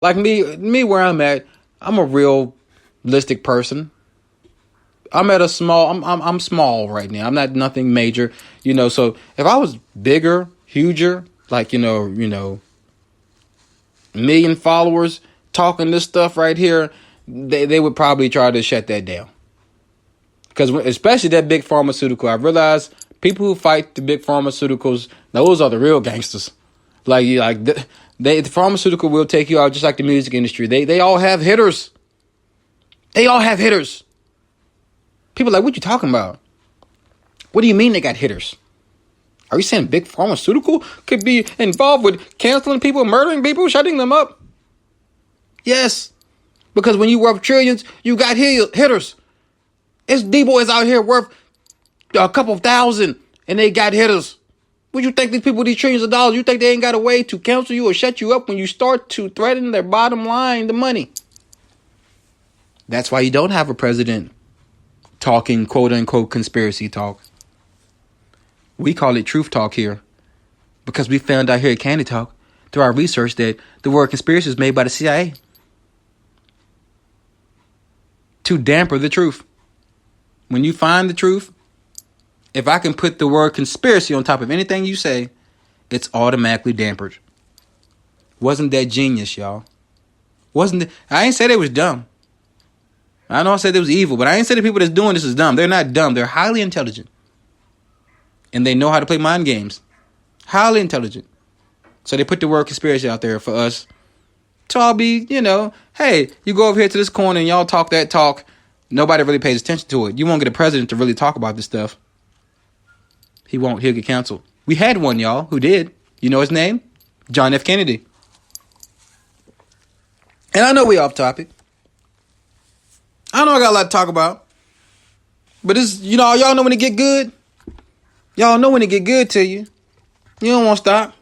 Like me where I'm at, I'm a realistic person. I'm at a small. I'm small right now. I'm not nothing major, So if I was bigger, huger, like million followers talking this stuff right here, they would probably try to shut that down. Because especially that big pharmaceutical, I realize people who fight the big pharmaceuticals, those are the real gangsters. The pharmaceutical will take you out just like the music industry. They all have hitters. They all have hitters. People are like, what you talking about? What do you mean they got hitters? Are you saying big pharmaceutical could be involved with canceling people, murdering people, shutting them up? Yes. Because when you worth trillions, you got hitters. It's D-boys out here worth a couple thousand, and they got hitters. What you think these people with these trillions of dollars, you think they ain't got a way to cancel you or shut you up when you start to threaten their bottom line, the money? That's why you don't have a president talking quote-unquote conspiracy talk. We call it truth talk here because we found out here at Candid Talk through our research that the word conspiracy is made by the CIA to damper the truth. When you find the truth, if I can put the word conspiracy on top of anything you say, it's automatically dampered. Wasn't that genius, y'all? I ain't said it was dumb. I know I said it was evil, but I ain't said the people that's doing this is dumb. They're not dumb. They're highly intelligent. And they know how to play mind games. Highly intelligent. So they put the word conspiracy out there for us to all be, hey, you go over here to this corner and y'all talk that talk. Nobody really pays attention to it. You won't get a president to really talk about this stuff. He won't. He'll get canceled. We had one, y'all, who did. You know his name? John F. Kennedy. And I know we off topic. I know I got a lot to talk about. But this, y'all know when it get good? Y'all know when it get good to you. You don't want to stop.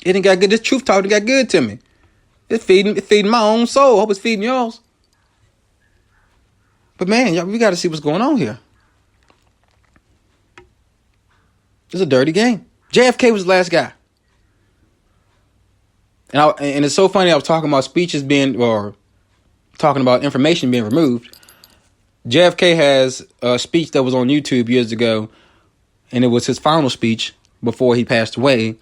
It ain't got good. This truth talk got good to me. It's feeding my own soul. Hope it's feeding y'all's. But man, y'all, we got to see what's going on here. It's a dirty game. JFK was the last guy. And it's so funny, I was talking about talking about information being removed. JFK has a speech that was on YouTube years ago, and it was his final speech before he passed away,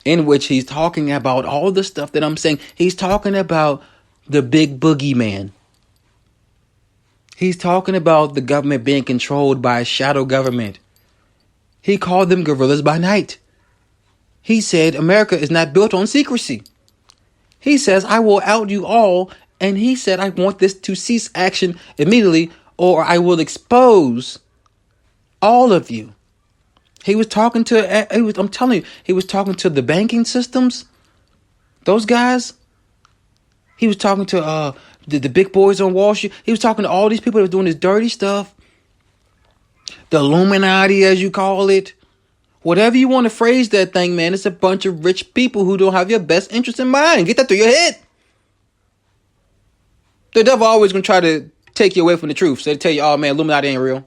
in which he's talking about all the stuff that I'm saying. He's talking about the big boogeyman. He's talking about the government being controlled by a shadow government. He called them gorillas by night. He said America is not built on secrecy. He says, I will out you all. And he said, I want this to cease action immediately, or I will expose all of you. He was talking to, I'm telling you, he was talking to the banking systems. Those guys. He was talking to the big boys on Wall Street. He was talking to all these people that were doing this dirty stuff. The Illuminati, as you call it. Whatever you want to phrase that thing, man, it's a bunch of rich people who don't have your best interest in mind. Get that through your head. The devil always going to try to take you away from the truth. So they tell you, oh man, Illuminati ain't real.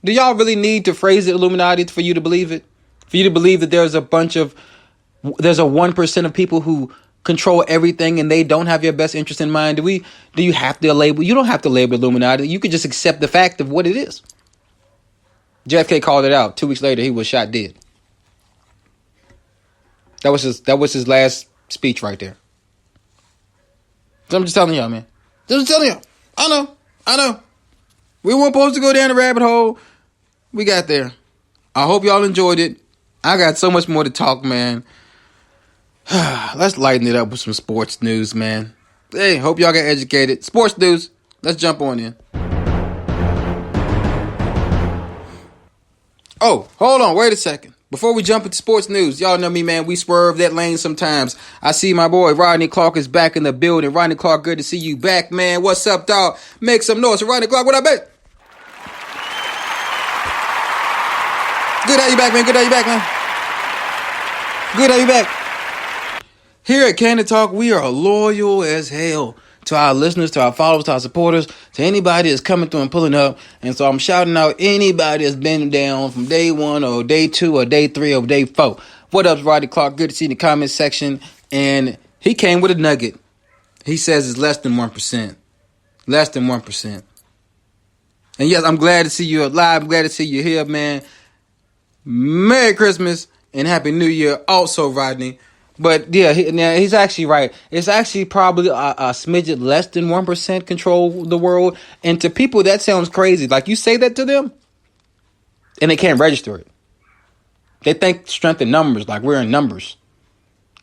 Do y'all really need to phrase it Illuminati for you to believe it? For you to believe that there's a 1% of people who control everything and they don't have your best interest in mind? Do you have to label? You don't have to label Illuminati. You could just accept the fact of what it is. JFK called it out. 2 weeks later, he was shot dead. That was his last speech right there. So I'm just telling y'all, man. Just telling y'all. I know. We weren't supposed to go down the rabbit hole. We got there. I hope y'all enjoyed it. I got so much more to talk, man. Let's lighten it up with some sports news, man. Hey, hope y'all got educated. Sports news. Let's jump on in. Oh, hold on. Wait a second. Before we jump into sports news, y'all know me, man. We swerve that lane sometimes. I see my boy Rodney Clark is back in the building. Rodney Clark, good to see you back, man. What's up, dog? Make some noise. Rodney Clark, what up, man? Good to have you back, man. Good to have you back, man. Good to have you back. Here at Candid Talk, we are loyal as hell to our listeners, to our followers, to our supporters, to anybody that's coming through and pulling up. And so I'm shouting out anybody that's been down from day 1 or day 2 or day 3 or day 4. What up, Rodney Clark? Good to see you in the comment section. And he came with a nugget. He says it's less than 1%. Less than 1%. And yes, I'm glad to see you alive. I'm glad to see you here, man. Merry Christmas and Happy New Year also, Rodney. But yeah, he's actually right. It's actually probably a smidget less than 1% control the world. And to people, that sounds crazy. Like, you say that to them, and they can't register it. They think strength in numbers, like we're in numbers.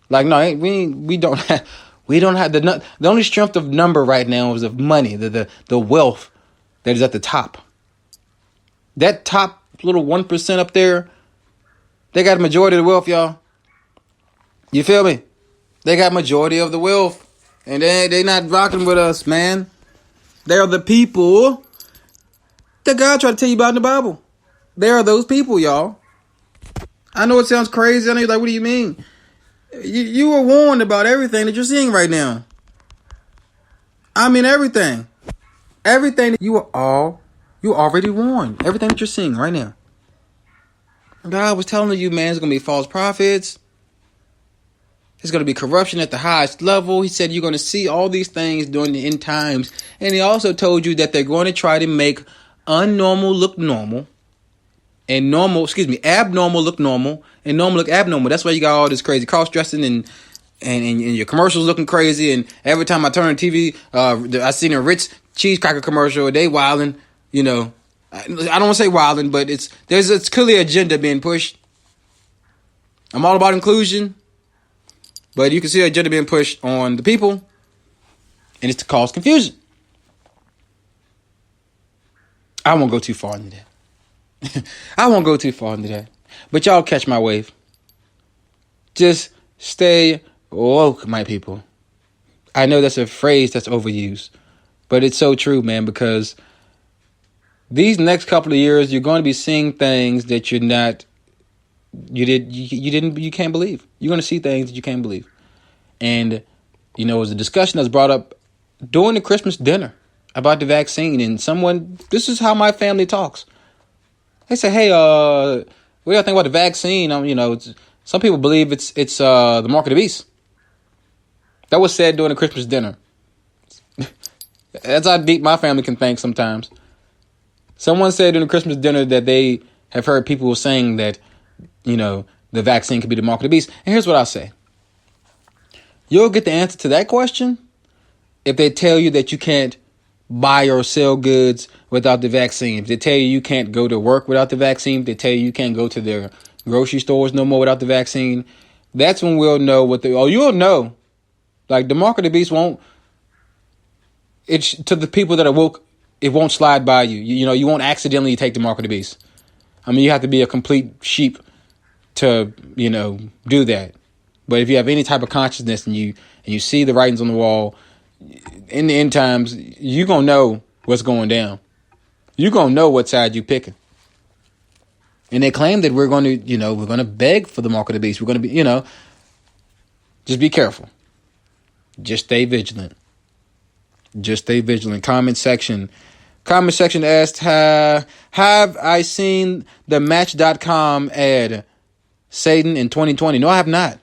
Like, no, we don't have the only strength of number right now is of money, the wealth that is at the top. That top little 1% up there, they got a majority of the wealth, y'all. You feel me? They got majority of the wealth. And they not rocking with us, man. They are the people that God tried to tell you about in the Bible. They are those people, y'all. I know it sounds crazy. I know you're like, what do you mean? You were warned about everything that you're seeing right now. I mean, everything. Everything that you already warned. Everything that you're seeing right now. God was telling you, man, there's going to be false prophets. There's going to be corruption at the highest level. He said you're going to see all these things during the end times. And he also told you that they're going to try to make unnormal look normal. And abnormal look normal. And normal look abnormal. That's why you got all this crazy cross-dressing and your commercials looking crazy. And every time I turn on TV, I seen a Ritz cheese cracker commercial. They wilding, you know. I don't want to say wilding, but it's clearly an agenda being pushed. I'm all about inclusion. But you can see an agenda being pushed on the people, and it's to cause confusion. I won't go too far into that. But y'all catch my wave. Just stay woke, my people. I know that's a phrase that's overused, but it's so true, man, because these next couple of years, you're going to be seeing things that you can't believe. You're going to see things that you can't believe. And, you know, it was a discussion that's brought up during the Christmas dinner about the vaccine. And this is how my family talks. They say, hey, what do you think about the vaccine? Some people believe it's the mark of the beast. That was said during the Christmas dinner. That's how deep my family can think sometimes. Someone said during the Christmas dinner that they have heard people saying that, you know, the vaccine could be the mark of the beast. And here's what I'll say. You'll get the answer to that question if they tell you that you can't buy or sell goods without the vaccine. If they tell you can't go to work without the vaccine. If they tell you can't go to their grocery stores no more without the vaccine. That's when we'll know you'll know. Like, the mark of the beast it's to the people that are woke, it won't slide by you. You won't accidentally take the mark of the beast. I mean, you have to be a complete sheep to, do that. But if you have any type of consciousness and you see the writings on the wall, in the end times, you're going to know what's going down. You're going to know what side you're picking. And they claim that we're going to beg for the mark of the beast. We're going to be, just be careful. Just stay vigilant. Comment section asked, have I seen the Match.com ad, Satan in 2020? No, I have not.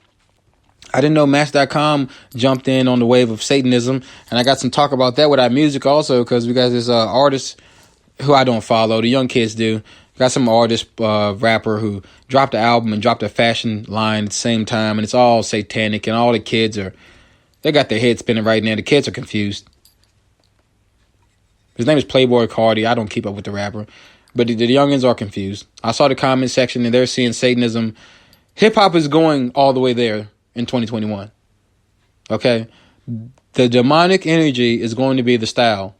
I didn't know Match.com jumped in on the wave of Satanism. And I got some talk about that with our music also, because we got this artist who I don't follow. The young kids do. Got some artist, rapper who dropped an album and dropped a fashion line at the same time. And it's all satanic. And all the kids they got their heads spinning right now. The kids are confused. His name is Playboy Cardi. I don't keep up with the rapper. But the youngins are confused. I saw the comment section and they're seeing Satanism. Hip-hop is going all the way there in 2021. Okay? The demonic energy is going to be the style.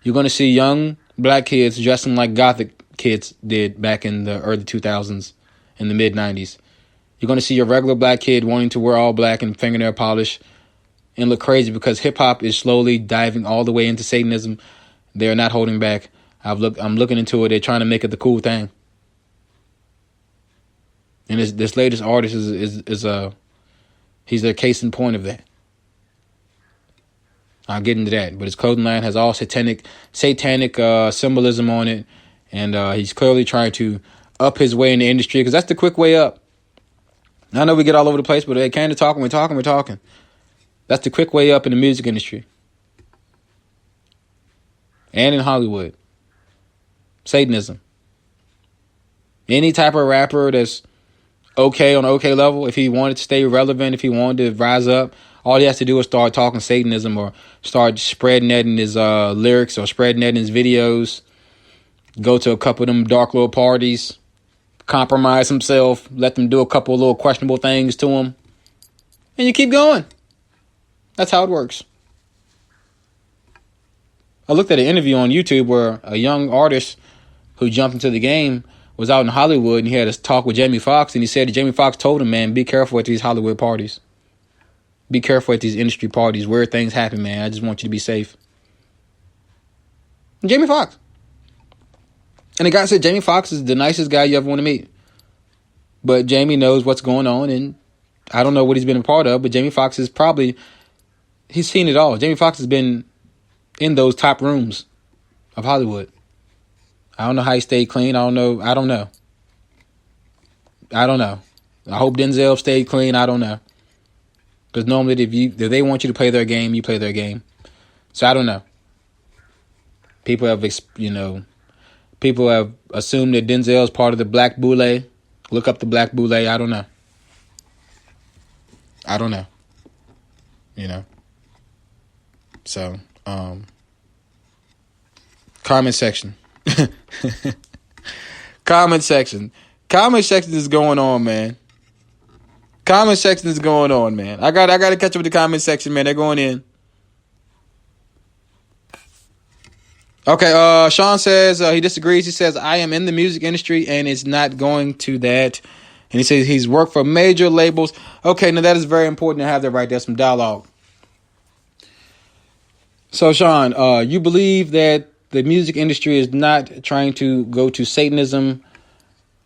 You're going to see young black kids dressing like gothic kids did back in the early 2000s, in the mid-90s. You're going to see your regular black kid wanting to wear all black and fingernail polish and look crazy because hip-hop is slowly diving all the way into Satanism. They're not holding back. I'm looking into it. They're trying to make it the cool thing. And this latest artist is he's a case in point of that. I'll get into that. But his clothing line has all satanic symbolism on it. And he's clearly trying to up his way in the industry because that's the quick way up. I know we get all over the place, but hey, Candid talking, we're talking. That's the quick way up in the music industry. And in Hollywood. Satanism. Any type of rapper that's okay on an okay level, if he wanted to stay relevant, if he wanted to rise up, all he has to do is start talking Satanism or start spreading that in his lyrics or spreading that in his videos. Go to a couple of them dark little parties. Compromise himself. Let them do a couple of little questionable things to him. And you keep going. That's how it works. I looked at an interview on YouTube where a young artist who jumped into the game was out in Hollywood, and he had a talk with Jamie Foxx, and he said that Jamie Foxx told him, man, be careful at these Hollywood parties. Be careful at these industry parties. Weird things happen, man. I just want you to be safe. And Jamie Foxx. And the guy said Jamie Foxx is the nicest guy you ever want to meet. But Jamie knows what's going on, and I don't know what he's been a part of, but Jamie Foxx is probably, he's seen it all. Jamie Foxx has been in those top rooms of Hollywood. I don't know how he stayed clean. I don't know. I hope Denzel stayed clean. I don't know. Because normally if they want you to play their game, you play their game. So I don't know. People have assumed that Denzel is part of the Black Boule. Look up the Black Boule. I don't know. So, comment section. Comment section is going on, man. I gotta catch up with the comment section, man. They're going in. Okay, Sean says he disagrees. He says, I am in the music industry and it's not going to that. And he says he's worked for major labels. Okay, now that is very important to have that right there, some dialogue. So, Sean, you believe that the music industry is not trying to go to Satanism.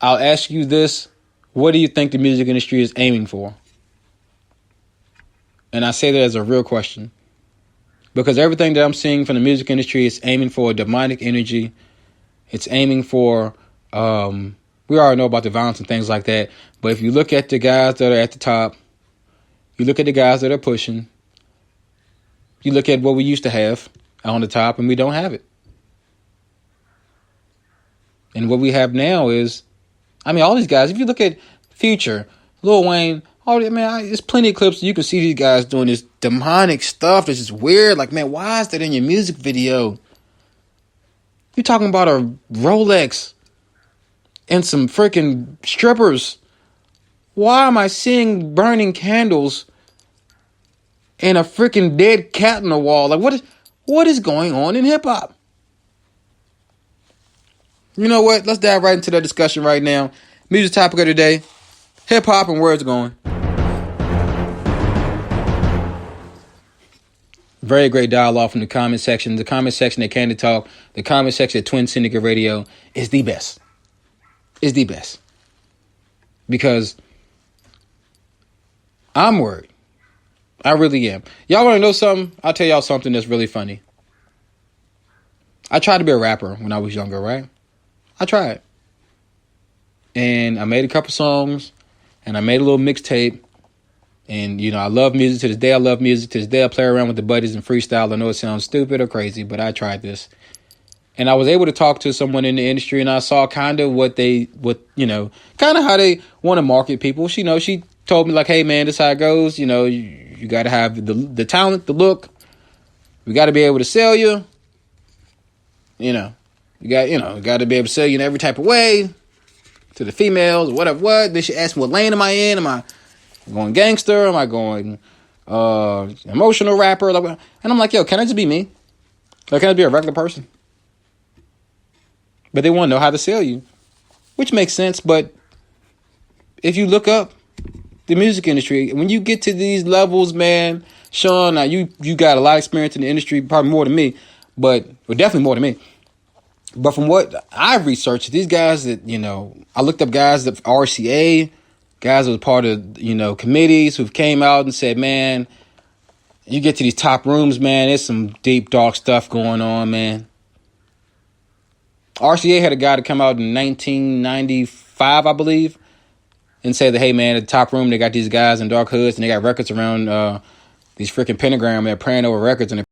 I'll ask you this. What do you think the music industry is aiming for? And I say that as a real question. Because everything that I'm seeing from the music industry is aiming for a demonic energy. It's aiming for, we already know about the violence and things like that. But if you look at the guys that are at the top, you look at the guys that are pushing, you look at what we used to have on the top, and we don't have it. And what we have now is, all these guys, if you look at Future, Lil Wayne, there's plenty of clips you can see these guys doing this demonic stuff that's just weird. Like, man, why is that in your music video? You're talking about a Rolex and some freaking strippers. Why am I seeing burning candles and a freaking dead cat on the wall? Like, what is going on in hip hop? You know what? Let's dive right into that discussion right now. Music topic of the day: hip hop and where it's going. Very great dialogue from the comment section. The comment section at Candid Talk, the comment section at Twin Syndicate Radio is the best. Because I'm worried. I really am. Y'all want to know something? I'll tell y'all something that's really funny. I tried to be a rapper when I was younger, right? I tried. And I made a couple songs, and I made a little mixtape. And, I love music. To this day, I love music. To this day, I play around with the buddies and freestyle. I know it sounds stupid or crazy, but I tried this. And I was able to talk to someone in the industry, and I saw kind of how they want to market people. She told me, like, hey, man, this is how it goes. You got to have the talent, the look. We got to be able to sell you. You got to be able to sell you in every type of way to the females, whatever. What? They should ask me, what lane am I in? Am I going gangster? Am I going emotional rapper? And I'm like, yo, can I just be me? Like, can I be a regular person? But they want to know how to sell you, which makes sense. But if you look up the music industry, when you get to these levels, man, Sean, now you got a lot of experience in the industry, probably more than me, definitely more than me. But from what I've researched, these guys that, I looked up guys that RCA, guys that was part of, committees who came out and said, man, you get to these top rooms, man, there's some deep, dark stuff going on, man. RCA had a guy to come out in 1995, I believe, and say that, hey, man, at the top room, they got these guys in dark hoods, and they got records around These freaking pentagram, they're praying over records and